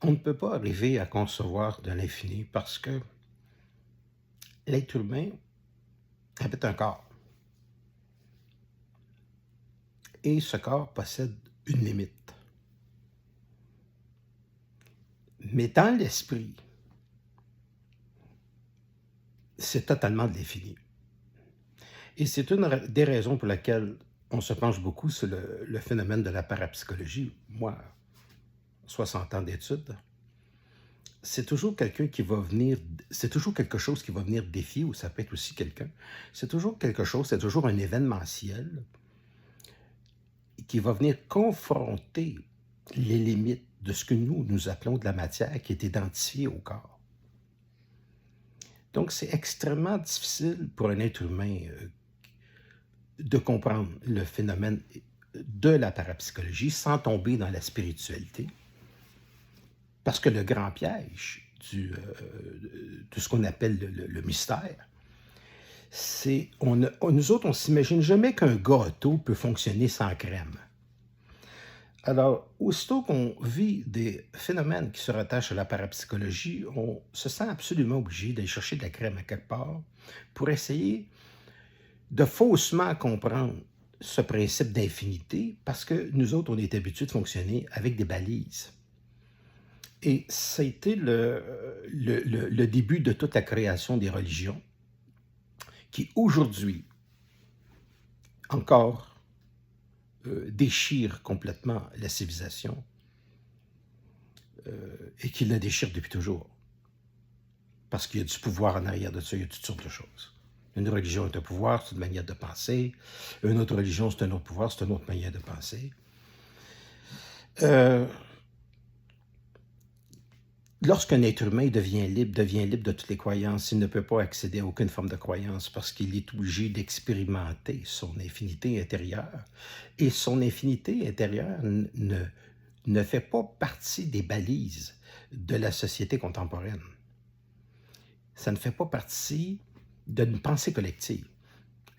On ne peut pas arriver à concevoir de l'infini parce que l'être humain habite un corps et ce corps possède une limite. Mais dans l'esprit, c'est totalement de l'infini. Et c'est une des raisons pour laquelle on se penche beaucoup sur le phénomène de la parapsychologie. Moi, 60 ans d'études, c'est toujours quelqu'un qui va venir, c'est toujours quelque chose qui va venir défier, ou ça peut être aussi quelqu'un. C'est toujours quelque chose, c'est toujours un événementiel qui va venir confronter les limites de ce que nous appelons de la matière qui est identifiée au corps. Donc, c'est extrêmement difficile pour un être humain de comprendre le phénomène de la parapsychologie sans tomber dans la spiritualité. Parce que le grand piège de ce qu'on appelle le mystère, c'est nous autres, on ne s'imagine jamais qu'un gâteau peut fonctionner sans crème. Alors, aussitôt qu'on vit des phénomènes qui se rattachent à la parapsychologie, on se sent absolument obligé d'aller chercher de la crème à quelque part pour essayer de faussement comprendre ce principe d'infinité parce que nous autres, on est habitués de fonctionner avec des balises. Et ça a été le début de toute la création des religions qui, aujourd'hui, encore déchire complètement la civilisation et qui la déchire depuis toujours. Parce qu'il y a du pouvoir en arrière de ça, il y a toutes sortes de choses. Une religion est un pouvoir, c'est une manière de penser. Une autre religion, c'est un autre pouvoir, c'est une autre manière de penser. Lorsqu'un être humain devient libre de toutes les croyances, il ne peut pas accéder à aucune forme de croyance parce qu'il est obligé d'expérimenter son infinité intérieure. Et son infinité intérieure ne fait pas partie des balises de la société contemporaine. Ça ne fait pas partie d'une pensée collective.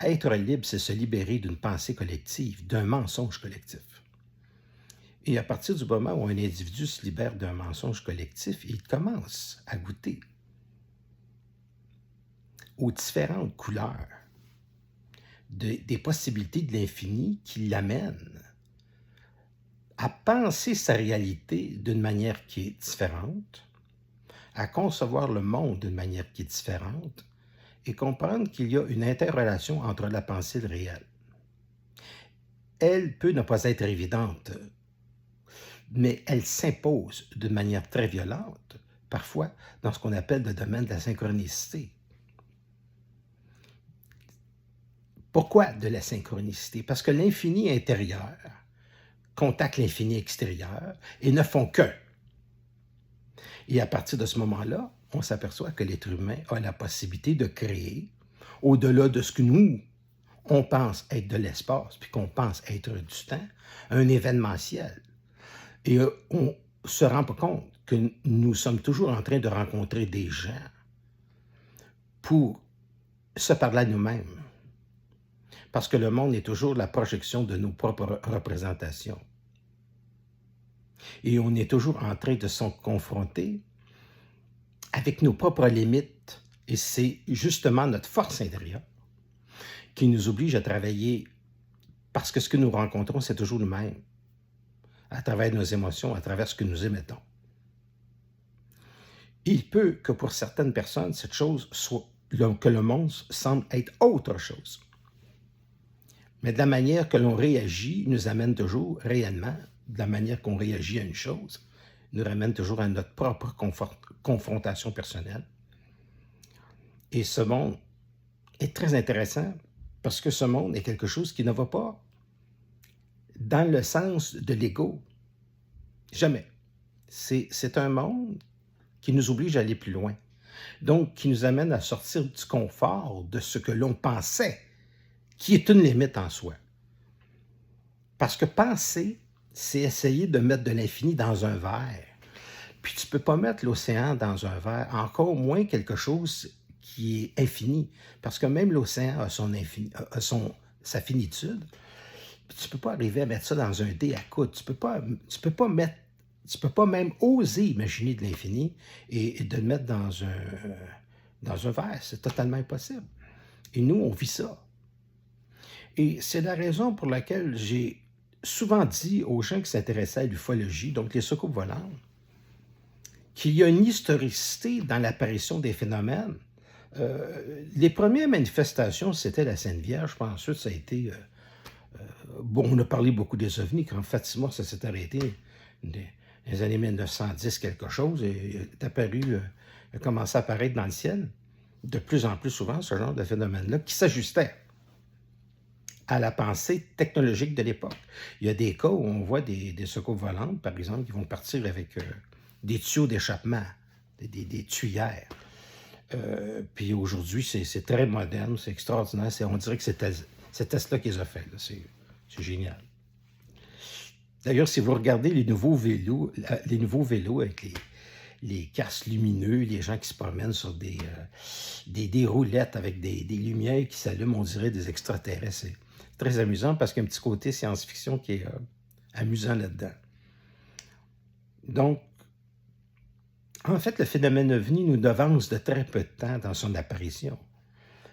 Être libre, c'est se libérer d'une pensée collective, d'un mensonge collectif. Et à partir du moment où un individu se libère d'un mensonge collectif, il commence à goûter aux différentes couleurs des possibilités de l'infini qui l'amènent à penser sa réalité d'une manière qui est différente, à concevoir le monde d'une manière qui est différente et comprendre qu'il y a une interrelation entre la pensée et le réel. Elle peut ne pas être évidente, mais elle s'impose d'une manière très violente, parfois dans ce qu'on appelle le domaine de la synchronicité. Pourquoi de la synchronicité? Parce que l'infini intérieur contacte l'infini extérieur et ne font qu'un. Et à partir de ce moment-là, on s'aperçoit que l'être humain a la possibilité de créer, au-delà de ce que nous, on pense être de l'espace, puis qu'on pense être du temps, un événementiel. Et on se rend pas compte que nous sommes toujours en train de rencontrer des gens pour se parler à nous-mêmes. Parce que le monde est toujours la projection de nos propres représentations. Et on est toujours en train de s'en confronter avec nos propres limites. Et c'est justement notre force intérieure qui nous oblige à travailler parce que ce que nous rencontrons, c'est toujours nous-mêmes, à travers nos émotions, à travers ce que nous émettons. Il peut que pour certaines personnes, cette chose soit que le monde semble être autre chose. Mais de la manière que l'on réagit nous amène toujours réellement, de la manière qu'on réagit à une chose, nous ramène toujours à notre propre confrontation personnelle. Et ce monde est très intéressant parce que ce monde est quelque chose qui ne va pas dans le sens de l'ego. Jamais. C'est un monde qui nous oblige à aller plus loin. Donc, qui nous amène à sortir du confort de ce que l'on pensait, qui est une limite en soi. Parce que penser, c'est essayer de mettre de l'infini dans un verre. Puis tu ne peux pas mettre l'océan dans un verre, encore moins quelque chose qui est infini. Parce que même l'océan a sa finitude. Puis tu ne peux pas arriver à mettre ça dans un dé à coudre. Tu peux pas mettre Tu ne peux pas même oser imaginer de l'infini et de le mettre dans un verre. C'est totalement impossible. Et nous, on vit ça. Et c'est la raison pour laquelle j'ai souvent dit aux gens qui s'intéressaient à l'ufologie, donc les soucoupes volantes, qu'il y a une historicité dans l'apparition des phénomènes. Les premières manifestations, c'était la Sainte Vierge. Puis ensuite, ça a été... bon, on a parlé beaucoup des ovnis. Quand Fatima, ça s'est arrêté dans les années 1910, quelque chose, et est apparu, a commencé à apparaître dans le ciel de plus en plus souvent, ce genre de phénomène-là, qui s'ajustait à la pensée technologique de l'époque. Il y a des cas où on voit des soucoupes volantes, par exemple, qui vont partir avec des tuyaux d'échappement, des tuyères. Puis aujourd'hui, c'est très moderne, c'est extraordinaire. On dirait que c'est Tesla qui les a fait. C'est génial. D'ailleurs, si vous regardez les nouveaux vélos avec les casques lumineux, les gens qui se promènent sur des roulettes avec des lumières qui s'allument, on dirait des extraterrestres. C'est très amusant parce qu'il y a un petit côté science-fiction qui est amusant là-dedans. Donc, en fait, le phénomène ovni nous devance de très peu de temps dans son apparition.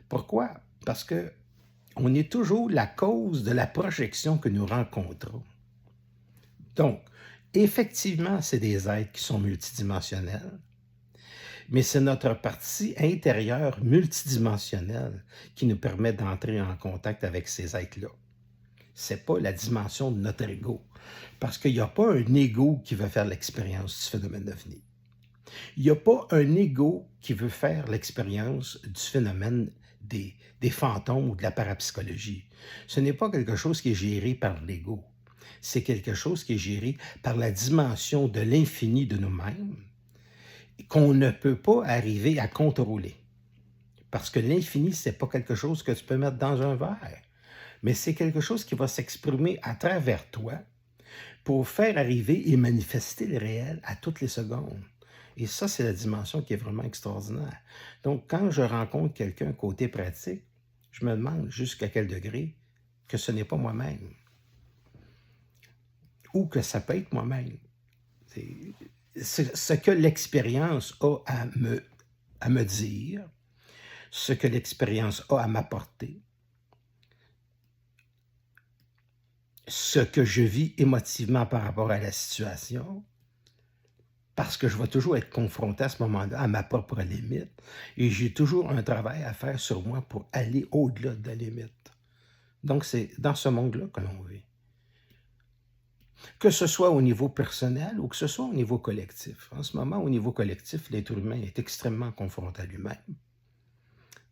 Pourquoi? Parce que on est toujours la cause de la projection que nous rencontrons. Donc, effectivement, c'est des êtres qui sont multidimensionnels, mais c'est notre partie intérieure multidimensionnelle qui nous permet d'entrer en contact avec ces êtres-là. Ce n'est pas la dimension de notre ego, parce qu'il n'y a pas un ego qui veut faire l'expérience du phénomène ovni. Il n'y a pas un ego qui veut faire l'expérience du phénomène des fantômes ou de la parapsychologie. Ce n'est pas quelque chose qui est géré par l'ego. C'est quelque chose qui est géré par la dimension de l'infini de nous-mêmes qu'on ne peut pas arriver à contrôler. Parce que l'infini, ce n'est pas quelque chose que tu peux mettre dans un verre, mais c'est quelque chose qui va s'exprimer à travers toi pour faire arriver et manifester le réel à toutes les secondes. Et ça, c'est la dimension qui est vraiment extraordinaire. Donc, quand je rencontre quelqu'un côté pratique, je me demande jusqu'à quel degré que ce n'est pas moi-même. Ou que ça peut être moi-même. C'est ce que l'expérience a à me dire, ce que l'expérience a à m'apporter, ce que je vis émotivement par rapport à la situation, parce que je vais toujours être confronté à ce moment-là à ma propre limite, et j'ai toujours un travail à faire sur moi pour aller au-delà de la limite. Donc, c'est dans ce monde-là que l'on vit. Que ce soit au niveau personnel ou que ce soit au niveau collectif. En ce moment, au niveau collectif, l'être humain est extrêmement confronté à lui-même.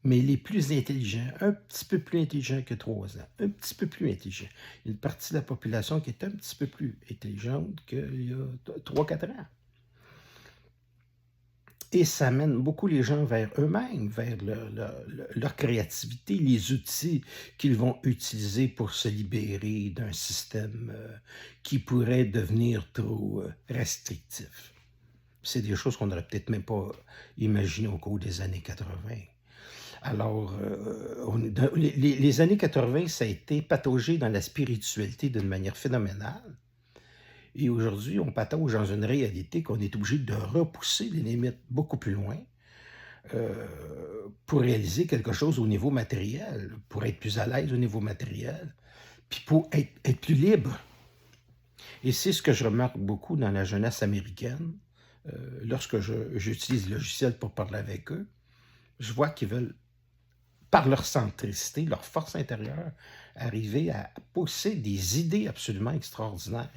Mais les plus intelligents, un petit peu plus intelligents que 3 ans, un petit peu plus intelligents. Une partie de la population qui est un petit peu plus intelligente qu'il y a 3-4 ans. Et ça mène beaucoup les gens vers eux-mêmes, vers leur créativité, les outils qu'ils vont utiliser pour se libérer d'un système qui pourrait devenir trop restrictif. C'est des choses qu'on n'aurait peut-être même pas imaginées au cours des années 80. Alors, les années 80, ça a été pataugé dans la spiritualité d'une manière phénoménale. Et aujourd'hui, on patauge dans une réalité qu'on est obligé de repousser les limites beaucoup plus loin pour réaliser quelque chose au niveau matériel, pour être plus à l'aise au niveau matériel, puis pour être plus libre. Et c'est ce que je remarque beaucoup dans la jeunesse américaine. Lorsque j'utilise le logiciel pour parler avec eux, je vois qu'ils veulent, par leur centricité, leur force intérieure, arriver à pousser des idées absolument extraordinaires.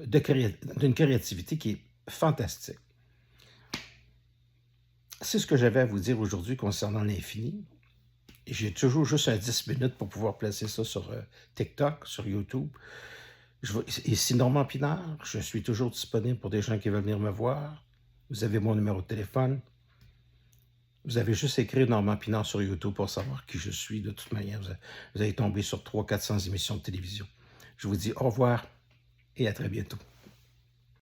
D'une créativité qui est fantastique. C'est ce que j'avais à vous dire aujourd'hui concernant l'infini. J'ai toujours juste un 10 minutes pour pouvoir placer ça sur TikTok, sur YouTube. Ici Normand Pinard, je suis toujours disponible pour des gens qui veulent venir me voir. Vous avez mon numéro de téléphone. Vous avez juste écrit Normand Pinard sur YouTube pour savoir qui je suis. De toute manière, vous allez tomber sur 300-400 émissions de télévision. Je vous dis au revoir et à très bientôt.